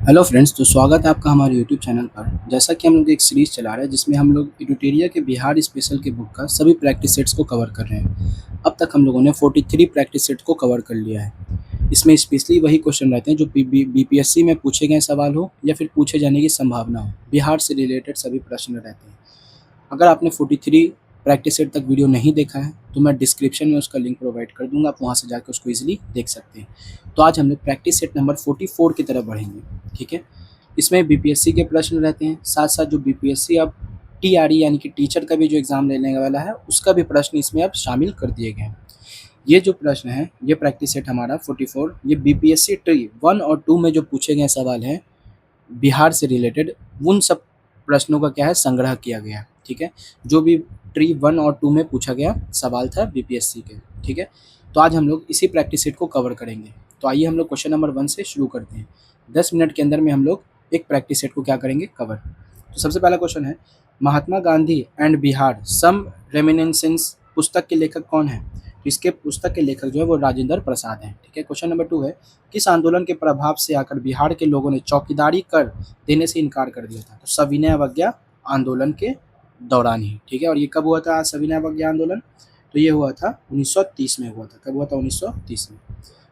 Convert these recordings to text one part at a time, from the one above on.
Hello friends, तो स्वागत है आपका हमारे यूट्यूब चैनल पर। जैसा कि हम लोग एक सीरीज़ चला रहे हैं जिसमें हम लोग एडुटेरिया के बिहार स्पेशल के बुक का सभी प्रैक्टिस सेट्स को कवर कर रहे हैं। अब तक हम लोगों ने 43 प्रैक्टिस सेट को कवर कर लिया है। इसमें स्पेशली वही क्वेश्चन रहते हैं जो बीपीएससी में पूछे गए सवाल हो या फिर पूछे जाने की संभावना हो। बिहार से रिलेटेड सभी प्रश्न रहते हैं। अगर आपने 43 प्रैक्टिस सेट तक वीडियो नहीं देखा है तो मैं डिस्क्रिप्शन में उसका लिंक प्रोवाइड कर दूंगा, आप वहाँ से जाकर उसको ईजिली देख सकते हैं। तो आज हम लोग प्रैक्टिस सेट नंबर 44 की तरफ बढ़ेंगे। ठीक है, इसमें बीपीएससी के प्रश्न रहते हैं, साथ साथ जो बीपीएससी अब टीआरई यानी कि टीचर का भी जो एग्ज़ाम लेने वाला है उसका भी प्रश्न इसमें अब शामिल कर दिए गए हैं। ये जो प्रश्न है, ये प्रैक्टिस सेट हमारा 44, ये बीपीएससी ट्री 1 और 2 में जो पूछे गए सवाल हैं बिहार से रिलेटेड, उन सब प्रश्नों का क्या है, संग्रह किया गया है। ठीक है, जो भी ट्री 1 और 2 में पूछा गया सवाल था बीपीएससी के। ठीक है, तो आज हम लोग इसी प्रैक्टिस सेट को कवर करेंगे। तो आइए हम लोग क्वेश्चन नंबर 1 से शुरू करते हैं। 10 मिनट के अंदर में हम लोग एक प्रैक्टिस सेट को क्या करेंगे, कवर। तो सबसे पहला क्वेश्चन है, Mahatma Gandhi and Bihar some reminiscence पुस्तक के लेखक कौन है? तो इसके पुस्तक के लेखक जो है वो राजेंद्र प्रसाद हैं। ठीक है, क्वेश्चन नंबर 2 है, किस आंदोलन के प्रभाव से आकर बिहार के लोगों ने चौकीदारी कर देने से इनकार कर दिया था? तो सविनय अवज्ञा आंदोलन के दौरान ही। ठीक है, और ये कब हुआ था सविनय अवज्ञा आंदोलन? तो ये हुआ था 1930 में हुआ था। कब हुआ था? 1930 में।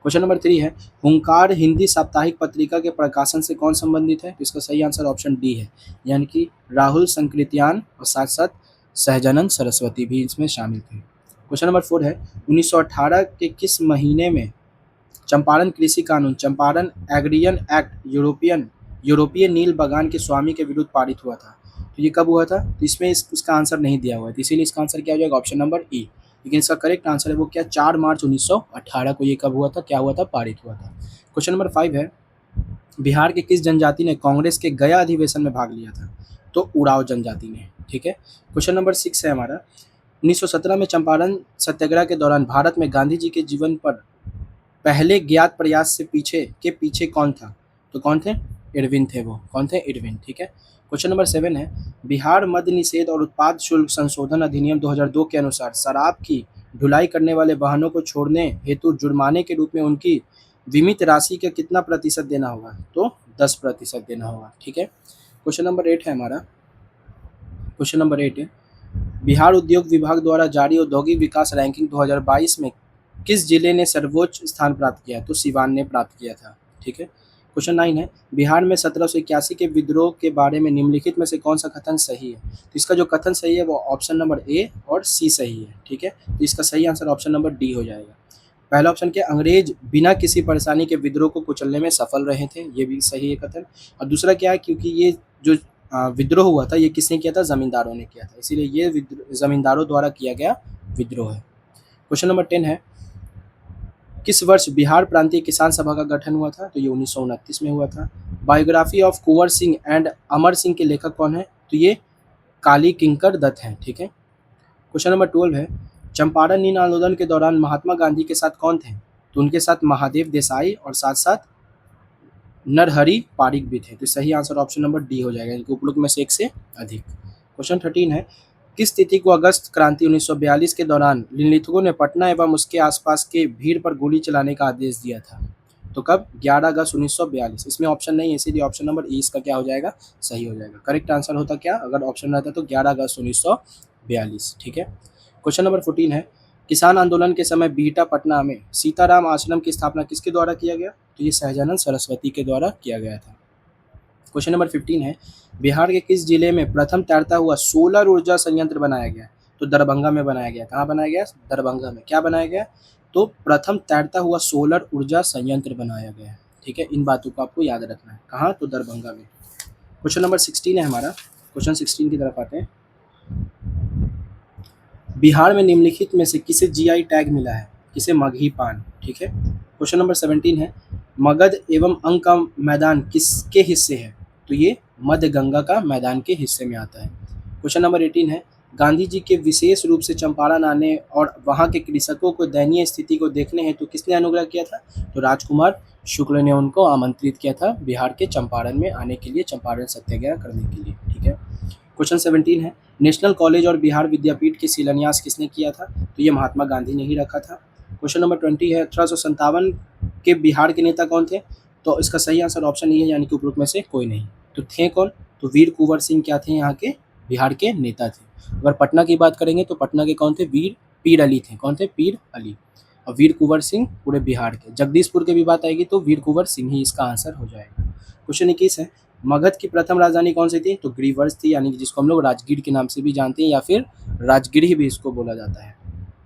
क्वेश्चन नंबर 3 है, हुंकार हिंदी साप्ताहिक पत्रिका के प्रकाशन से कौन संबंधित है? तो इसका सही आंसर ऑप्शन डी है, यानी कि राहुल संकृत्यान और साथ साथ सहजानंद सरस्वती भी इसमें शामिल थे। क्वेश्चन नंबर 4 है, 1918 के किस महीने में चंपारण कृषि कानून, चंपारण एग्रियन एक्ट यूरोपीय नील बगान के स्वामी के विरुद्ध पारित हुआ था? तो ये कब हुआ था? तो इसमें इसका आंसर नहीं दिया हुआ है, तो इसीलिए इसका आंसर क्या हो जाएगा, ऑप्शन नंबर ई। लेकिन इसका करेक्ट आंसर है वो क्या, 4 मार्च 1918 को ये कब हुआ था, क्या हुआ था, पारित हुआ था। क्वेश्चन नंबर 5 है, बिहार के किस जनजाति ने कांग्रेस के गया अधिवेशन में भाग लिया था? तो उराव जनजाति ने। ठीक है, क्वेश्चन नंबर 6 है हमारा, 1917 में चंपारण सत्याग्रह के दौरान भारत में गांधी जी के जीवन पर पहले ज्ञात प्रयास से पीछे कौन था? तो कौन थे? इरविन थे वो। कौन थे? इरविन। ठीक है, क्वेश्चन नंबर 7 है, बिहार मद्य निषेध और उत्पाद शुल्क संशोधन अधिनियम 2002 के अनुसार शराब की ढुलाई करने वाले वाहनों को छोड़ने हेतु जुर्माने के रूप में उनकी बीमित राशि का कितना प्रतिशत देना होगा? तो 10% देना होगा। ठीक है, क्वेश्चन नंबर 8 है हमारा, क्वेश्चन नंबर 8 है, बिहार उद्योग विभाग द्वारा जारी औद्योगिक विकास रैंकिंग 2022 में किस जिले ने सर्वोच्च स्थान प्राप्त किया? तो सिवान ने प्राप्त किया था। ठीक है, क्वेश्चन 9 है, बिहार में 1781 के विद्रोह के बारे में निम्नलिखित में से कौन सा कथन सही है? तो इसका जो कथन सही है वो ऑप्शन नंबर ए और सी सही है। ठीक है, तो इसका सही आंसर ऑप्शन नंबर डी हो जाएगा। पहला ऑप्शन क्या, अंग्रेज बिना किसी परेशानी के विद्रोह को कुचलने में सफल रहे थे, ये भी सही है कथन। और दूसरा क्या है, क्योंकि ये जो विद्रोह हुआ था ये किसने किया था? जमींदारों ने किया था, इसीलिए ये जमींदारों द्वारा किया गया विद्रोह है। क्वेश्चन नंबर 10 है, किस वर्ष बिहार प्रांतीय किसान सभा का गठन हुआ था? तो ये 1929 में हुआ था। Biography of Kunwar Singh and Amar Singh के लेखक कौन है? तो ये काली किंकर दत्त हैं। ठीक है, क्वेश्चन नंबर 12 है, चंपारण नील आंदोलन के दौरान महात्मा गांधी के साथ कौन थे? तो उनके साथ महादेव देसाई और साथ साथ नरहरि पारिक भी थे। तो सही आंसर ऑप्शन नंबर डी हो जाएगा, इनके उपयुक्त में से एक से अधिक। क्वेश्चन 13 है, किस तिथि को अगस्त क्रांति 1942 के दौरान निम्नलिखितों ने पटना एवं उसके आसपास के भीड़ पर गोली चलाने का आदेश दिया था? तो कब? 11 अगस्त 1942। इसमें ऑप्शन नहीं है, इसीलिए ऑप्शन नंबर ई इसका क्या हो जाएगा, सही हो जाएगा। करेक्ट आंसर होता क्या अगर ऑप्शन रहता तो 11 अगस्त 1942। ठीक है, क्वेश्चन नंबर 14 है, किसान आंदोलन के समय बीहटा पटना में सीताराम आश्रम की स्थापना किसके द्वारा किया गया? तो ये सहजानंद सरस्वती के द्वारा किया गया था। क्वेश्चन नंबर 15 है, बिहार के किस जिले में प्रथम तैरता हुआ सोलर ऊर्जा संयंत्र बनाया गया? तो दरभंगा में बनाया गया। कहाँ बनाया गया? दरभंगा में। क्या बनाया गया? तो प्रथम तैरता हुआ सोलर ऊर्जा संयंत्र बनाया गया। ठीक है, इन बातों को आपको याद रखना है। कहाँ? तो दरभंगा में। क्वेश्चन नंबर 16 है हमारा, क्वेश्चन 16 की तरफ आते हैं। बिहार में निम्नलिखित में से किसे जीआई टैग मिला है? किसे? मगही पान। ठीक है, क्वेश्चन नंबर 17 है, मगध एवं अंक का मैदान किसके हिस्से है? तो ये मध्य गंगा का मैदान के हिस्से में आता है। क्वेश्चन नंबर 18 है, गांधी जी के विशेष रूप से चंपारण आने और वहां के कृषकों को दयनीय स्थिति को देखने हेतु किसने अनुग्रह किया था? तो राजकुमार शुक्ल ने उनको आमंत्रित किया था बिहार के चंपारण में आने के लिए, चंपारण सत्याग्रह करने के लिए। ठीक है, क्वेश्चन 17 है, नेशनल कॉलेज और बिहार विद्यापीठ के शिलान्यास किसने किया था? तो ये महात्मा गांधी ने ही रखा था। क्वेश्चन नंबर 20 है, 1857 के बिहार के नेता कौन थे? तो इसका सही आंसर ऑप्शन ई है, यानी कि उपरोक्त में से कोई नहीं। तो थे कौन? तो वीर कुंवर सिंह क्या थे? यहाँ के बिहार के नेता थे। अगर पटना की बात करेंगे तो पटना के कौन थे? पीर अली थे। कौन थे? पीर अली। और वीर कुंवर सिंह पूरे बिहार के। जगदीशपुर की भी बात आएगी तो वीर कुंवर सिंह ही इसका आंसर हो जाएगा। क्वेश्चन 21 है, मगध की प्रथम राजधानी कौन सी थी? तो ग्रीवर्स थी, यानी कि जिसको हम लोग राजगीर के नाम से भी जानते हैं या फिर राजगिरी भी इसको बोला जाता है।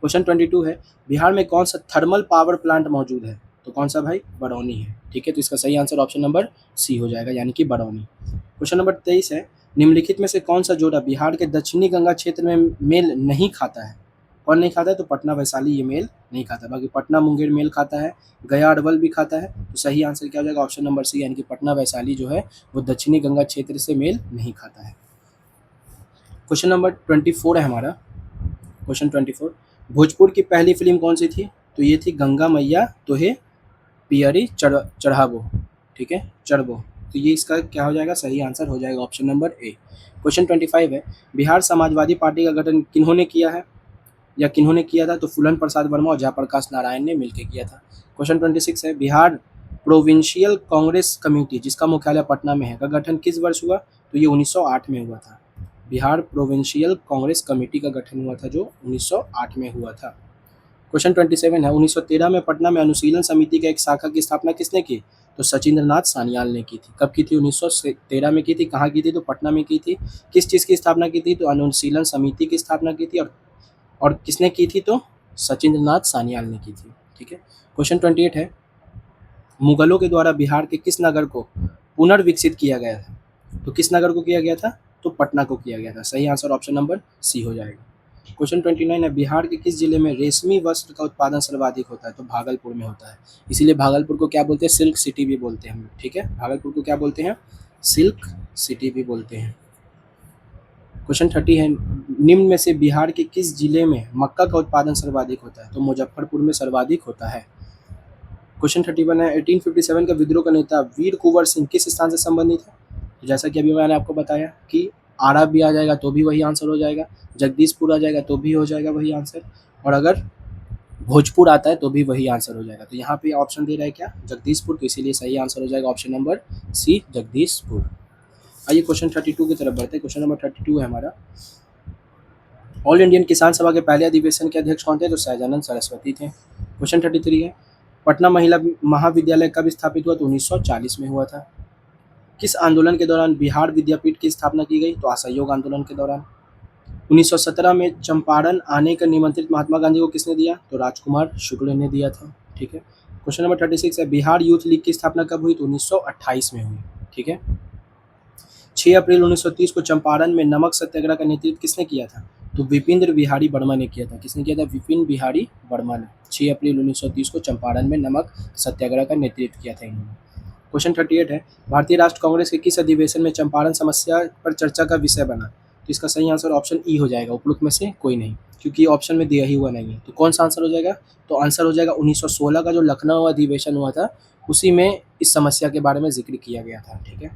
क्वेश्चन 22 है, बिहार में कौन सा थर्मल पावर प्लांट मौजूद है? तो कौन सा भाई? बरौनी है। ठीक है, तो इसका सही आंसर ऑप्शन नंबर सी हो जाएगा, यानी कि बरौनी। क्वेश्चन नंबर 23 है, निम्नलिखित में से कौन सा जोड़ा बिहार के दक्षिणी गंगा क्षेत्र में मेल नहीं खाता है? कौन नहीं खाता है? तो पटना वैशाली ये मेल नहीं खाता। बाकी पटना मुंगेर मेल खाता है, गया अरवल भी खाता है। तो सही आंसर क्या हो जाएगा? ऑप्शन नंबर सी, यानी कि पटना वैशाली जो है वो दक्षिणी गंगा क्षेत्र से मेल नहीं खाता है। क्वेश्चन नंबर 24 है हमारा। क्वेश्चन 24, भोजपुर की पहली फिल्म कौन सी थी? तो ये थी गंगा मैया तोहे पियरी चढ़ाबो। ठीक है, चढ़बो। तो ये इसका क्या हो जाएगा? सही आंसर हो जाएगा ऑप्शन नंबर ए। क्वेश्चन 25 है, बिहार समाजवादी पार्टी का गठन किन्होंने किया है या किन्होंने किया था? तो फूलन प्रसाद वर्मा और जयप्रकाश नारायण ने मिलकर किया था। क्वेश्चन 26 है, बिहार प्रोविंशियल कांग्रेस कमेटी जिसका मुख्यालय पटना में है का गठन किस वर्ष हुआ? तो ये 1908 में हुआ था। बिहार प्रोविंशियल कांग्रेस कमेटी का गठन हुआ था जो 1908 में हुआ था। क्वेश्चन 27 है, 1913 में पटना में अनुशीलन समिति का एक शाखा की स्थापना किसने की? तो सचिंद्रनाथ सान्याल ने की थी। कब की थी? 1913 में की थी। कहाँ की थी? तो पटना में की थी। किस चीज़ की स्थापना की थी? तो अनुशीलन समिति की स्थापना की थी। और किसने की थी? तो सचिंद्रनाथ सान्याल ने की थी। ठीक है। क्वेश्चन 28 है, मुगलों के द्वारा बिहार के किस नगर को पुनर्विकसित किया गया था? तो किस नगर को किया गया था? तो पटना को किया गया था। सही आंसर ऑप्शन नंबर सी हो जाएगा। क्वेश्चन 29 है, बिहार के किस जिले में रेशमी वस्त्र का उत्पादन सर्वाधिक होता है? तो भागलपुर में होता है। इसीलिए भागलपुर को क्या बोलते हैं? सिल्क सिटी भी बोलते हैं हम लोग। ठीक है, भागलपुर को क्या बोलते हैं? सिल्क सिटी भी बोलते हैं। क्वेश्चन 30 है, निम्न में से बिहार के किस जिले में मक्का का उत्पादन सर्वाधिक होता है? तो मुजफ्फरपुर में सर्वाधिक होता है। क्वेश्चन 31 है, 1857 का विद्रोह का नेता वीर कुंवर सिंह किस स्थान से संबंधित है? तो जैसा कि अभी मैंने आपको बताया कि आरा भी आ जाएगा तो भी वही आंसर हो जाएगा, जगदीशपुर आ जाएगा तो भी हो जाएगा वही आंसर, और अगर भोजपुर आता है तो भी वही आंसर हो जाएगा। तो यहाँ पे ऑप्शन दे रहा है क्या? जगदीशपुर। तो इसीलिए सही आंसर हो जाएगा ऑप्शन नंबर सी, जगदीशपुर। आइए क्वेश्चन 32 की तरफ बढ़ते हैं। क्वेश्चन नंबर 32 है हमारा, ऑल इंडियन किसान सभा के पहले अधिवेशन के अध्यक्ष कौन थे? तो सहजानंद सरस्वती थे। क्वेश्चन 33 है, पटना महिला महाविद्यालय कब स्थापित हुआ? तो 1940 में हुआ था। किस आंदोलन के दौरान बिहार विद्यापीठ की स्थापना की गई? तो असहयोग आंदोलन के दौरान। 1917 में चंपारण आने का निमंत्रित महात्मा गांधी को किसने दिया? तो राजकुमार शुक्ल ने दिया था। ठीक है। क्वेश्चन नंबर 36 है, बिहार यूथ लीग की स्थापना कब हुई? तो 1928 में हुई। ठीक है। 6 अप्रैल 1930 को चंपारण में नमक सत्याग्रह का नेतृत्व किसने किया था? तो विपिन बिहारी वर्मा ने किया था। किसने किया था? विपिन बिहारी वर्मा ने 6 अप्रैल 1930 को चंपारण में नमक सत्याग्रह का नेतृत्व किया था इन्होंने। क्वेश्चन 38 है, भारतीय राष्ट्र कांग्रेस के किस अधिवेशन में चंपारण समस्या पर चर्चा का विषय बना? तो इसका सही आंसर ऑप्शन ई हो जाएगा, उपरोक्त में से कोई नहीं, क्योंकि ऑप्शन में दिया ही हुआ नहीं है। तो कौन सा आंसर हो जाएगा? तो आंसर हो जाएगा 1916 का जो लखनऊ अधिवेशन हुआ था, उसी में इस समस्या के बारे में जिक्र किया गया था। ठीक है।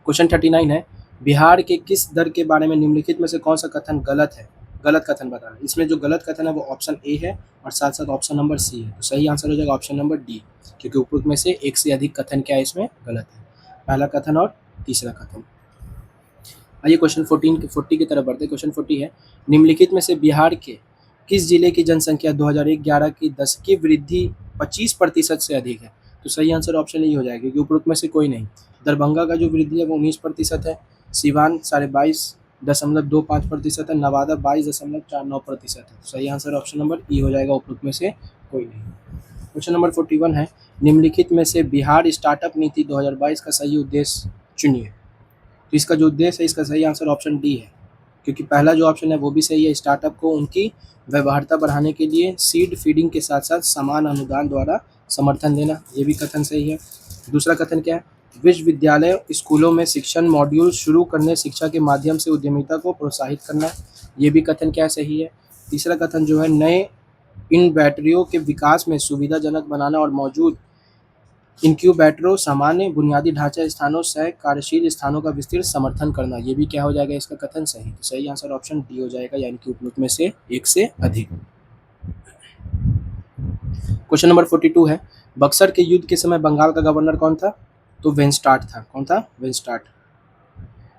क्वेश्चन 39 है, बिहार के किस दर के बारे में निम्नलिखित में से कौन सा कथन गलत है? गलत कथन बता रहा है। इसमें जो गलत कथन है वो ऑप्शन ए है और साथ साथ ऑप्शन नंबर सी है। तो सही आंसर हो जाएगा ऑप्शन नंबर डी, क्योंकि उपरोक्त में से एक से अधिक कथन क्या है इसमें गलत है, पहला कथन और तीसरा कथन। आइए क्वेश्चन 40 की तरफ बढ़ते हैं। क्वेश्चन 40 है, निम्नलिखित में से बिहार के किस जिले की जनसंख्या 2011 की 10 की वृद्धि 25% से अधिक है? तो सही आंसर ऑप्शन ई हो जाएगा, क्योंकि उपरोक्त में से कोई नहीं। दरभंगा का जो वृद्धि है वो 19% है, सिवान 22.25% है, नवादा 22.49% है। तो सही आंसर ऑप्शन नंबर ई हो जाएगा, उपरोक्त में से कोई नहीं। क्वेश्चन नंबर 41 है, निम्नलिखित में से बिहार स्टार्टअप नीति 2022 का सही उद्देश्य चुनिए। तो इसका जो उद्देश्य है इसका सही आंसर ऑप्शन डी है, क्योंकि पहला जो ऑप्शन है वो भी सही है, स्टार्टअप को उनकी व्यवहार्यता बढ़ाने के लिए सीड फीडिंग के साथ साथ समान अनुदान द्वारा समर्थन देना, ये भी कथन सही है। दूसरा कथन क्या है? विश्वविद्यालय स्कूलों में शिक्षण मॉड्यूल शुरू करने, शिक्षा के माध्यम से उद्यमिता को प्रोत्साहित करना, ये भी कथन क्या सही है। तीसरा कथन जो है, नए इन बैटरियों के विकास में सुविधाजनक बनाना और मौजूद इनक्यूबेटरों, सामान्य बुनियादी ढांचा स्थानों सह कार्यशील स्थानों का विस्तृत समर्थन करना, ये भी क्या हो जाएगा इसका कथन सही। तो सही आंसर ऑप्शन डी हो जाएगा, यानी कि उपरोक्त में से 1 से अधिक। क्वेश्चन नंबर 42 है, बक्सर के युद्ध के समय बंगाल का गवर्नर कौन था? तो वेनस्टार्ट था। कौन था? वेनस्टार्ट।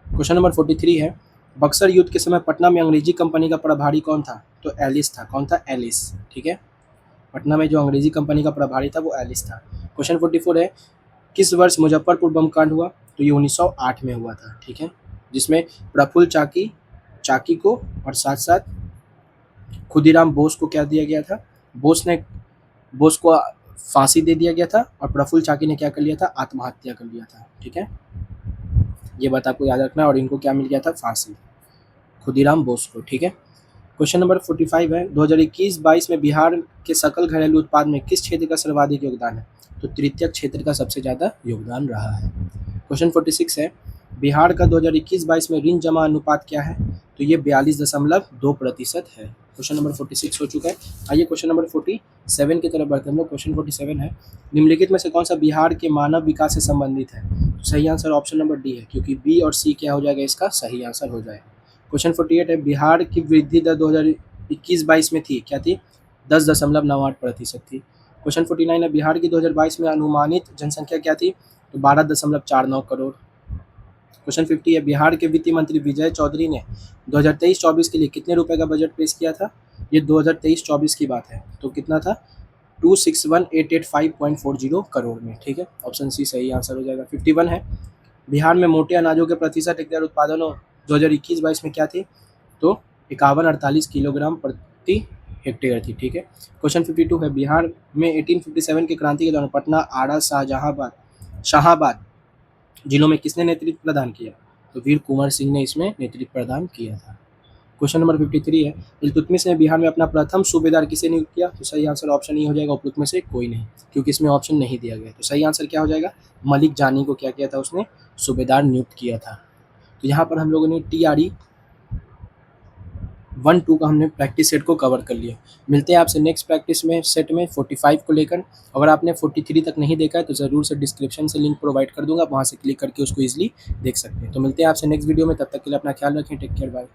क्वेश्चन नंबर 43 है, बक्सर युद्ध के समय पटना में अंग्रेजी कंपनी का प्रभारी कौन था? तो एलिस था। कौन था? एलिस। ठीक है, पटना में जो अंग्रेजी कंपनी का प्रभारी था वो एलिस था। क्वेश्चन 44 है, किस वर्ष मुजफ्फरपुर बम कांड हुआ? तो ये 1908 में हुआ था। ठीक है, जिसमें प्रफुल्ल चाकी को और साथ साथ खुदीराम बोस को क्या दिया गया था? बोस को फांसी दे दिया गया था और प्रफुल्ल चाकी ने क्या कर लिया था? आत्महत्या कर लिया था। ठीक है, ये बात आपको याद रखना है। और इनको क्या मिल गया था? फांसी, खुदीराम बोस को। ठीक है, क्वेश्चन नंबर 45 है, 2021-22 में बिहार के सकल घरेलू उत्पाद में किस क्षेत्र का सर्वाधिक योगदान है? तो तृतीयक क्षेत्र का सबसे ज़्यादा योगदान रहा है। क्वेश्चन 46 है, बिहार का 2021-22 में ऋण जमा अनुपात क्या है? तो ये 42.2% है। क्वेश्चन नंबर 46 हो चुका है। आइए क्वेश्चन नंबर 47 की तरफ बढ़ते हैं हम लोग। क्वेश्चन 47 है, निम्नलिखित में से कौन सा बिहार के मानव विकास से संबंधित है? तो सही आंसर ऑप्शन नंबर डी है, क्योंकि बी और सी क्या हो जाएगा? इसका सही आंसर हो जाएगा। क्वेश्चन 48 है, बिहार की वृद्धि दर 2021-22 में थी, क्या थी? 10.98% थी। क्वेश्चन 49 है, बिहार की 2022 में अनुमानित जनसंख्या क्या थी? तो 12.49 करोड़। क्वेश्चन 50 है, बिहार के वित्त मंत्री विजय चौधरी ने 2023-24 के लिए कितने रुपए का बजट पेश किया था? ये 2023-24 की बात है, तो कितना था? 261,885.40 करोड़ में। ठीक है, ऑप्शन सी सही आंसर हो जाएगा। 51 है, बिहार में मोटे अनाजों के प्रतिशत हेक्टेयर उत्पादन 2021-22 में क्या थी? तो 5148 किलोग्राम प्रति हेक्टेयर थी। ठीक है, क्वेश्चन 52 है, बिहार में 1857 की क्रांति के दौरान पटना, आरा, शाहाबाद जिलों में किसने नेतृत्व प्रदान किया? तो वीर कुंवर सिंह ने इसमें नेतृत्व प्रदान किया था। क्वेश्चन नंबर 53 है, इल्तुतमिश ने बिहार में अपना प्रथम सूबेदार किसे नियुक्त किया? तो सही आंसर ऑप्शन ई हो जाएगा, उपरोक्त में से कोई नहीं, क्योंकि इसमें ऑप्शन नहीं दिया गया। तो सही आंसर क्या हो जाएगा? मलिक जानी को क्या किया था? उसने सूबेदार नियुक्त किया था। तो यहाँ पर हम लोगों ने TRE 1-2 का हमने प्रैक्टिस सेट को कवर कर लिया। मिलते हैं आपसे नेक्स्ट प्रैक्टिस में सेट में 45 को लेकर। अगर आपने 43 तक नहीं देखा है तो ज़रूर से डिस्क्रिप्शन से लिंक प्रोवाइड कर दूंगा, वहाँ से क्लिक करके उसको ईजिली देख सकते हैं। तो मिलते हैं आपसे नेक्स्ट वीडियो में, तब तक के लिए अपना ख्याल रखें। Take care, bye.